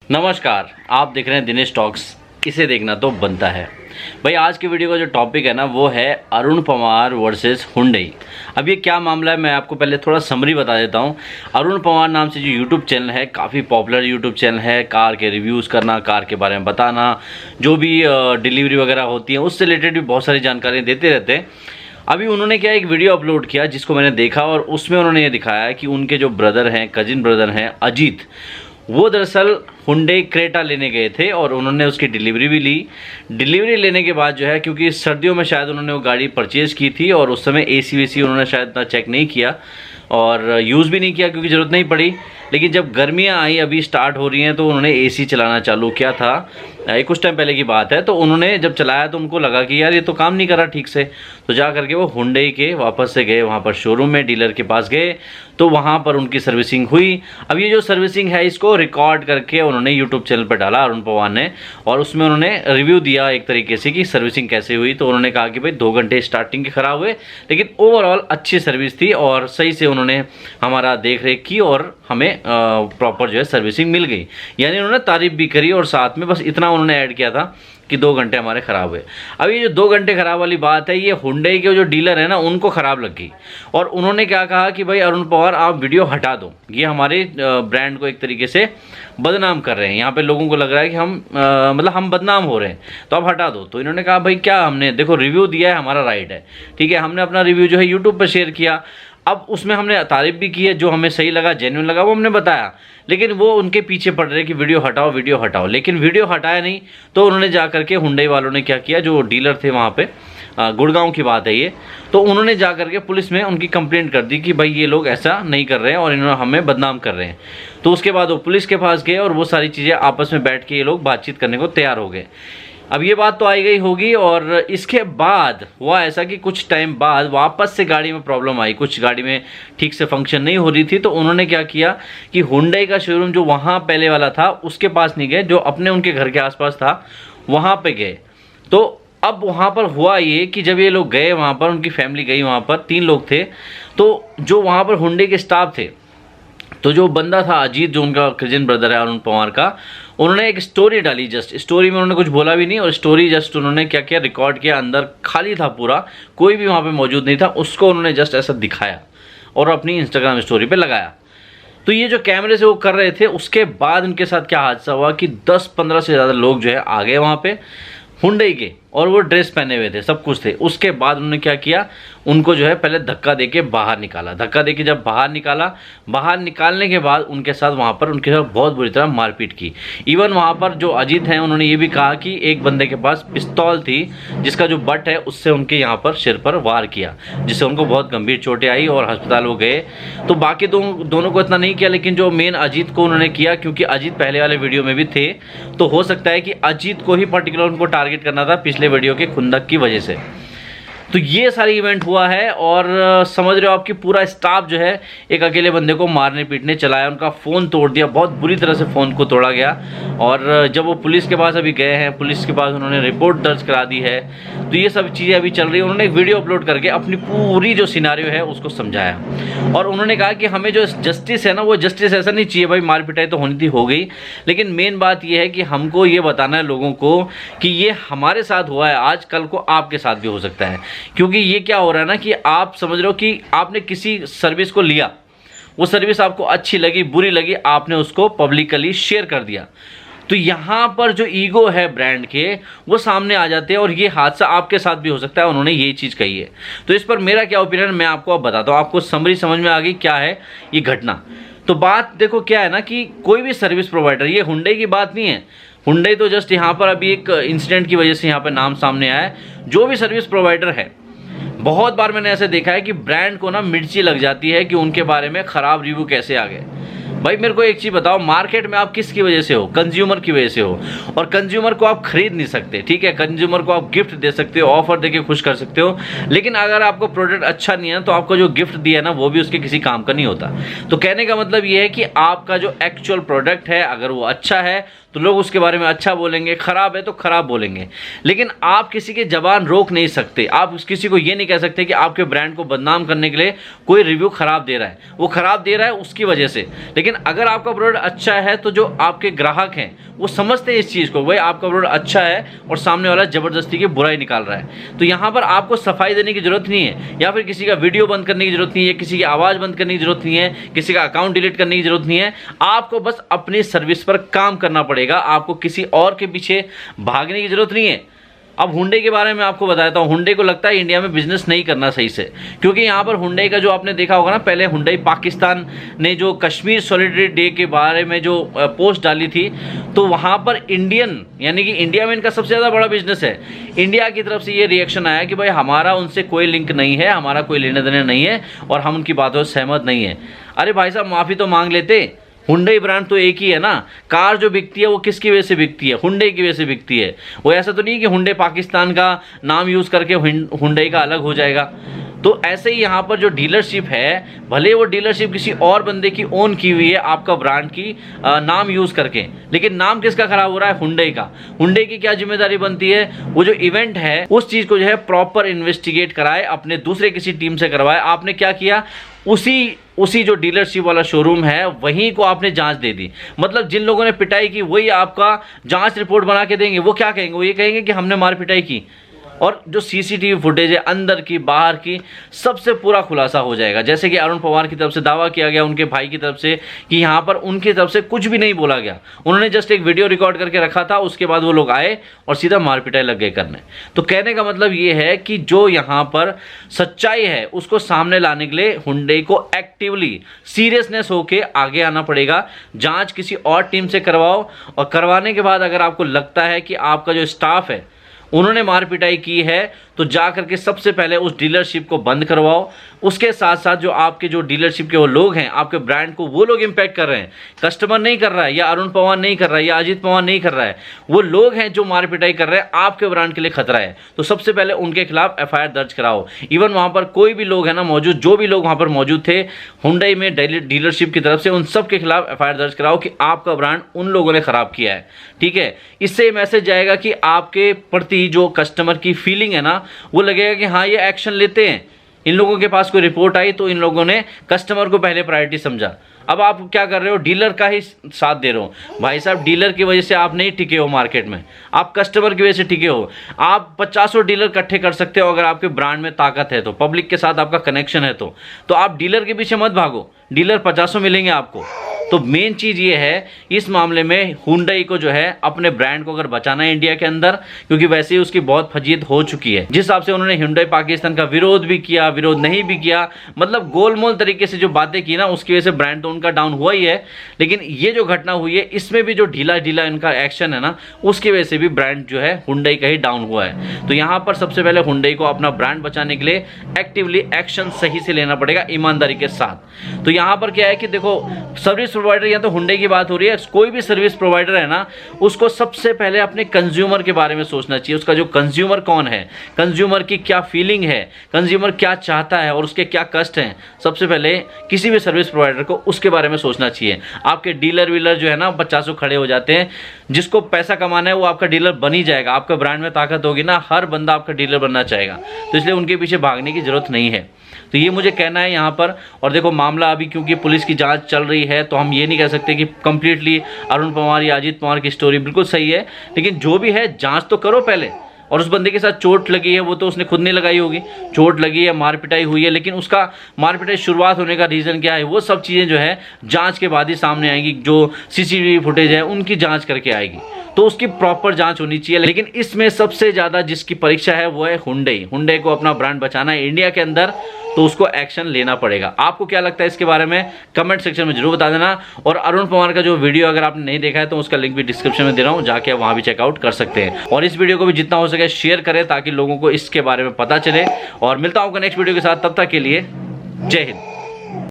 नमस्कार, आप देख रहे हैं दिनेश टॉक्स। इसे देखना तो बनता है भाई। आज के वीडियो का जो टॉपिक है ना वो है अरुण पवार वर्सेस हुंडई। अब ये क्या मामला है मैं आपको पहले थोड़ा समरी बता देता हूँ। अरुण पवार नाम से जो यूट्यूब चैनल है, काफ़ी पॉपुलर यूट्यूब चैनल है। कार के रिव्यूज़ करना, कार के बारे में बताना, जो भी डिलीवरी वगैरह होती है उससे रिलेटेड भी बहुत सारी जानकारियाँ देते रहते हैं। अभी उन्होंने क्या एक वीडियो अपलोड किया जिसको मैंने देखा और उसमें उन्होंने ये दिखाया कि उनके जो ब्रदर हैं, कजिन ब्रदर हैं अजीत, वो दरअसल हुंडई क्रेटा लेने गए थे और उन्होंने उसकी डिलीवरी भी ली। डिलीवरी लेने के बाद जो है, क्योंकि सर्दियों में शायद उन्होंने वो गाड़ी परचेज़ की थी और उस समय एसी वेसी उन्होंने शायद इतना चेक नहीं किया और यूज़ भी नहीं किया क्योंकि ज़रूरत नहीं पड़ी। लेकिन जब गर्मियाँ आई, अभी स्टार्ट हो रही हैं, तो उन्होंने एसी चलाना चालू किया था। ये कुछ टाइम पहले की बात है। तो उन्होंने जब चलाया तो उनको लगा कि यार ये तो काम नहीं कर रहा ठीक से। तो जा करके वो हुंडई के वापस से गए, वहाँ पर शोरूम में डीलर के पास गए, तो वहाँ पर उनकी सर्विसिंग हुई। अब ये जो सर्विसिंग है इसको रिकॉर्ड करके उन्होंने यूट्यूब चैनल पर डाला अरुण पवार ने, और उसमें उन्होंने रिव्यू दिया एक तरीके से कि सर्विसिंग कैसे हुई। तो उन्होंने कहा कि भाई 2 घंटे स्टार्टिंग के ख़राब हुए, लेकिन ओवरऑल अच्छी सर्विस थी और सही से उन्होंने हमारा देख रेख की और हमें प्रॉपर जो है सर्विसिंग मिल गई। यानी उन्होंने तारीफ भी करी और साथ में बस इतना उन्होंने ऐड किया था कि 2 घंटे हमारे ख़राब हुए। अब ये जो 2 घंटे ख़राब वाली बात है, ये हुंडई के जो डीलर है ना उनको ख़राब लग गई और उन्होंने क्या कहा कि भाई अरुण पवार आप वीडियो हटा दो, ये हमारे ब्रांड को एक तरीके से बदनाम कर रहे हैं। यहाँ पे लोगों को लग रहा है कि हम बदनाम हो रहे हैं, तो आप हटा दो। तो इन्होंने कहा भाई क्या, हमने देखो रिव्यू दिया है, हमारा राइट है, ठीक है। हमने अपना रिव्यू जो है यूट्यूब पर शेयर किया, अब उसमें हमने तारीफ भी की है, जो हमें सही लगा, जेन्युइन लगा वो हमने बताया। लेकिन वो उनके पीछे पड़ रहे कि वीडियो हटाओ वीडियो हटाओ, लेकिन वीडियो हटाया नहीं। तो उन्होंने जा करके हुंडई वालों ने क्या किया, जो डीलर थे वहाँ पे, गुड़गांव की बात है ये, तो उन्होंने जा करके पुलिस में उनकी कंप्लेंट कर दी कि भाई ये लोग ऐसा नहीं कर रहे हैं और इन्होंने हमें बदनाम कर रहे हैं। तो उसके बाद वो पुलिस के पास गए और वो सारी चीज़ें आपस में बैठ के ये लोग बातचीत करने को तैयार हो गए। अब ये बात तो आई गई होगी और इसके बाद हुआ ऐसा कि कुछ टाइम बाद वापस से गाड़ी में प्रॉब्लम आई, कुछ गाड़ी में ठीक से फंक्शन नहीं हो रही थी। तो उन्होंने क्या किया कि हुंडई का शोरूम जो वहाँ पहले वाला था उसके पास नहीं गए, जो अपने उनके घर के आसपास था वहाँ पे गए। तो अब वहाँ पर हुआ ये कि जब ये लोग गए वहाँ पर, उनकी फैमिली गई वहाँ पर, 3 लोग थे। तो जो वहाँ पर हुंडई के स्टाफ थे, तो जो बंदा था अजीत, जो उनका कजिन ब्रदर है अरुण पवार का, उन्होंने एक स्टोरी डाली। जस्ट स्टोरी में उन्होंने कुछ बोला भी नहीं और स्टोरी जस्ट उन्होंने क्या किया, रिकॉर्ड किया। अंदर खाली था पूरा, कोई भी वहाँ पे मौजूद नहीं था, उसको उन्होंने जस्ट ऐसा दिखाया और अपनी इंस्टाग्राम स्टोरी पे लगाया। तो ये जो कैमरे से वो कर रहे थे, उसके बाद उनके साथ क्या हादसा हुआ कि 10-15 से ज़्यादा लोग जो है आ गए वहाँ पे हुंडई के, और वो ड्रेस पहने हुए थे, सब कुछ थे। उसके बाद उन्होंने क्या किया, उनको जो है पहले धक्का देके बाहर निकाला। धक्का देके जब बाहर निकाला, बाहर निकालने के बाद उनके साथ वहाँ पर उनके साथ बहुत बुरी तरह मारपीट की। इवन वहाँ पर जो अजीत हैं उन्होंने ये भी कहा कि एक बंदे के पास पिस्तौल थी जिसका जो बट है उससे उनके यहाँ पर सिर पर वार किया, जिससे उनको बहुत गंभीर चोटें आई और अस्पताल वो गए। तो बाकी दोनों को इतना नहीं किया, लेकिन जो मेन अजीत को उन्होंने किया, क्योंकि अजीत पहले वाले वीडियो में भी थे, तो हो सकता है कि अजीत को ही पर्टिकुलर उनको टारगेट करना था पिछले वीडियो के खुंदक की वजह से। तो ये सारी इवेंट हुआ है और समझ रहे हो आपकी पूरा स्टाफ जो है एक अकेले बंदे को मारने पीटने चला है, उनका फ़ोन तोड़ दिया, बहुत बुरी तरह से फ़ोन को तोड़ा गया। और जब वो पुलिस के पास अभी गए हैं, पुलिस के पास उन्होंने रिपोर्ट दर्ज करा दी है। तो ये सब चीज़ें अभी चल रही है। उन्होंने एक वीडियो अपलोड करके अपनी पूरी जो सिनारियो है उसको समझाया और उन्होंने कहा कि हमें जो जस्टिस है ना, वो जस्टिस ऐसा नहीं चाहिए भाई, मार पिटाई तो होनी थी, हो गई, लेकिन मेन बात ये है कि हमको ये बताना है लोगों को कि ये हमारे साथ हुआ है, आज कल को आपके साथ भी हो सकता है। क्योंकि ये क्या हो रहा है ना कि आप समझ रहे हो कि आपने किसी सर्विस को लिया, वो सर्विस आपको अच्छी लगी, बुरी लगी, आपने उसको पब्लिकली शेयर कर दिया। तो यहाँ पर जो ईगो है ब्रांड के, वो सामने आ जाते हैं और ये हादसा आपके साथ भी हो सकता है। उन्होंने ये चीज़ कही है। तो इस पर मेरा क्या ओपिनियन मैं आपको अब बताता हूँ। आपको समरी समझ में आ गई क्या है ये घटना। तो बात देखो क्या है ना कि कोई भी सर्विस प्रोवाइडर, ये हुंडई की बात नहीं है, हुंडई तो जस्ट यहाँ पर अभी एक इंसिडेंट की वजह से यहाँ पर नाम सामने आया है। जो भी सर्विस प्रोवाइडर है, बहुत बार मैंने ऐसे देखा है कि ब्रांड को ना मिर्ची लग जाती है कि उनके बारे में ख़राब रिव्यू कैसे आ गए। भाई मेरे को एक चीज़ बताओ, मार्केट में आप किसकी वजह से हो? कंज्यूमर की वजह से हो। और कंज्यूमर को आप खरीद नहीं सकते, ठीक है। कंज्यूमर को आप गिफ्ट दे सकते हो, ऑफर देके खुश कर सकते हो, लेकिन अगर आपको प्रोडक्ट अच्छा नहीं है तो आपको जो गिफ्ट दिया है ना वो भी उसके किसी काम का नहीं होता। तो कहने का मतलब ये है कि आपका जो एक्चुअल प्रोडक्ट है अगर वो अच्छा है तो लोग उसके बारे में अच्छा बोलेंगे, खराब है तो खराब बोलेंगे। लेकिन आप किसी की जबान रोक नहीं सकते। आप किसी को ये नहीं कह सकते कि आपके ब्रांड को बदनाम करने के लिए कोई रिव्यू खराब दे रहा है, वो खराब दे रहा है उसकी वजह से। लेकिन लेकिन अगर आपका प्रोडक्ट अच्छा है तो जो आपके ग्राहक हैं वो समझते हैं इस चीज़ को, भाई आपका प्रोडक्ट अच्छा है और सामने वाला ज़बरदस्ती की बुराई निकाल रहा है। तो यहाँ पर आपको सफाई देने की ज़रूरत नहीं है, या फिर किसी का वीडियो बंद करने की ज़रूरत नहीं है, किसी की आवाज़ बंद करने की ज़रूरत नहीं है, किसी का अकाउंट डिलीट करने की ज़रूरत नहीं है। आपको बस अपनी सर्विस पर काम करना पड़ेगा, आपको किसी और के पीछे भागने की ज़रूरत नहीं है। अब हुंडई के बारे में आपको बताता हूँ। हुंडई को लगता है इंडिया में बिजनेस नहीं करना सही से, क्योंकि यहाँ पर हुंडई का जो आपने देखा होगा ना, पहले हुंडई पाकिस्तान ने जो कश्मीर सॉलिडरिटी डे के बारे में जो पोस्ट डाली थी, तो वहाँ पर इंडियन यानी कि इंडिया में इनका सबसे ज़्यादा बड़ा बिजनेस है। इंडिया की तरफ से ये रिएक्शन आया कि भाई हमारा उनसे कोई लिंक नहीं है, हमारा कोई लेने देने नहीं है और हम उनकी बातों से सहमत नहीं है। अरे भाई साहब, माफ़ी तो मांग लेते। हुंडई ब्रांड तो एक ही है ना। कार जो बिकती है वो किसकी वजह से बिकती है? हुंडई की वजह से बिकती है। वो ऐसा तो नहीं है कि हुंडई पाकिस्तान का नाम यूज़ करके हुंडई का अलग हो जाएगा। तो ऐसे ही यहाँ पर जो डीलरशिप है, भले वो डीलरशिप किसी और बंदे की ओन की हुई है आपका ब्रांड की नाम यूज़ करके, लेकिन नाम किसका खराब हो रहा है? हुंडई का। हुंडई की क्या जिम्मेदारी बनती है? वो जो इवेंट है उस चीज़ को जो है प्रॉपर इन्वेस्टिगेट कराए, अपने दूसरे किसी टीम से करवाए। आपने क्या किया? उसी जो डीलरशिप वाला शोरूम है वहीं को आपने जांच दे दी। मतलब जिन लोगों ने पिटाई की वही आपका जांच रिपोर्ट बना के देंगे। वो क्या कहेंगे? वो ये कहेंगे कि हमने मार पिटाई की, और जो सीसीटीवी फुटेज है अंदर की बाहर की सबसे पूरा खुलासा हो जाएगा। जैसे कि अरुण पवार की तरफ से दावा किया गया उनके भाई की तरफ से कि यहाँ पर उनकी तरफ से कुछ भी नहीं बोला गया, उन्होंने जस्ट एक वीडियो रिकॉर्ड करके रखा था, उसके बाद वो लोग आए और सीधा मार पिटाई लग गए करने। तो कहने का मतलब ये है कि जो यहाँ पर सच्चाई है उसको सामने लाने के लिए हुंडई को एक्टिवली सीरियसनेस होकर आगे आना पड़ेगा। जाँच किसी और टीम से करवाओ, और करवाने के बाद अगर आपको लगता है कि आपका जो स्टाफ है उन्होंने मार पिटाई की है तो जा करके सबसे पहले उस डीलरशिप को बंद करवाओ। उसके साथ साथ जो आपके जो डीलरशिप के वो लोग हैं, आपके ब्रांड को वो लोग इंपैक्ट कर रहे हैं, कस्टमर नहीं कर रहा है, या अरुण पवार नहीं कर रहा है, या अजीत पवार नहीं कर रहा है, वो लोग हैं जो मार पिटाई कर रहे हैं, आपके ब्रांड के लिए खतरा है। तो सबसे पहले उनके खिलाफ एफआईआर दर्ज कराओ। इवन वहाँ पर कोई भी लोग है ना मौजूद, जो भी लोग वहाँ पर मौजूद थे हुंडई में डीलरशिप की तरफ से, उन सब के खिलाफ एफआईआर दर्ज कराओ कि आपका ब्रांड उन लोगों ने खराब किया है। ठीक है, इससे मैसेज जाएगा कि आपके प्रति जो कस्टमर की फीलिंग है ना, वो लगेगा कि हाँ ये एक्शन लेते हैं। इन लोगों के पास कोई रिपोर्ट आई तो इन लोगों ने कस्टमर को पहले प्रायोरिटी समझा। अब आप क्या कर रहे हो? डीलर का ही साथ दे रहे हो। भाई साहब, डीलर की वजह से आप नहीं टिके हो मार्केट में, आप कस्टमर की वजह से टिके हो। आप 50 डीलर इकट्ठे कर सकते हो अगर आपके ब्रांड में ताकत है तो, पब्लिक के साथ आपका कनेक्शन है तो आप डीलर के पीछे मत भागो, डीलर 50 मिलेंगे आपको। तो मेन चीज़ ये है इस मामले में हुंडई को जो है अपने ब्रांड को अगर बचाना है इंडिया के अंदर, क्योंकि वैसे ही उसकी बहुत फजीयत हो चुकी है। जिस हिसाब से उन्होंने हुंडई पाकिस्तान का विरोध भी किया, विरोध नहीं भी किया, मतलब गोलमोल तरीके से जो बातें की ना, उसकी वजह से ब्रांड तो उनका डाउन हुआ ही है। लेकिन ये जो घटना हुई है इसमें भी जो ढीला इनका एक्शन है ना, उसकी वजह से भी ब्रांड जो है हुंडई का ही डाउन हुआ है। तो यहाँ पर सबसे पहले हुंडई को अपना ब्रांड बचाने के लिए एक्टिवली एक्शन सही से लेना पड़ेगा, ईमानदारी के साथ। तो यहाँ पर क्या है कि देखो, सर्विस प्रोवाइडर, या तो हुंडई की बात हो रही है, कोई भी सर्विस प्रोवाइडर है ना, उसको सबसे पहले अपने कंज्यूमर के बारे में सोचना चाहिए। उसका जो कंज्यूमर कौन है, कंज्यूमर की क्या फीलिंग है, कंज्यूमर क्या चाहता है और उसके क्या कष्ट हैं, सबसे पहले किसी भी सर्विस प्रोवाइडर को उसके बारे में सोचना चाहिए। आपके डीलर वीलर जो है ना 50 खड़े हो जाते हैं, जिसको पैसा कमाना है वो आपका डीलर बन ही जाएगा। आपका ब्रांड में ताकत होगी ना, हर बंदा आपका डीलर बनना चाहेगा। तो इसलिए उनके पीछे भागने की जरूरत नहीं है। तो ये मुझे कहना है यहाँ पर। और देखो, मामला अभी क्योंकि पुलिस की जांच चल रही है तो हम ये नहीं कह सकते कि कंप्लीटली अरुण पवार या अजीत पवार की स्टोरी बिल्कुल सही है, लेकिन जो भी है जांच तो करो पहले। और उस बंदे के साथ चोट लगी है वो तो उसने खुद नहीं लगाई होगी, चोट लगी है, मार पिटाई हुई है, लेकिन उसका मार पिटाई शुरुआत होने का रीज़न क्या है, वो सब चीज़ें जो है जांच के बाद ही सामने आएंगी। जो सीसीटीवी फुटेज है उनकी जांच करके आएगी, तो उसकी प्रॉपर जांच होनी चाहिए। लेकिन इसमें सबसे ज़्यादा जिसकी परीक्षा है वो है हुंडई को अपना ब्रांड बचाना है इंडिया के अंदर, तो उसको एक्शन लेना पड़ेगा। आपको क्या लगता है इसके बारे में? कमेंट सेक्शन में जरूर बता देना। और अरुण पवार का जो वीडियो अगर आपने नहीं देखा है तो उसका लिंक भी डिस्क्रिप्शन में दे रहा हूँ, जाके आप वहाँ भी चेकआउट कर सकते हैं। और इस वीडियो को भी जितना हो सके शेयर करें ताकि लोगों को इसके बारे में पता चले। और मिलता हूँ नेक्स्ट वीडियो के साथ, तब तक के लिए जय हिंद।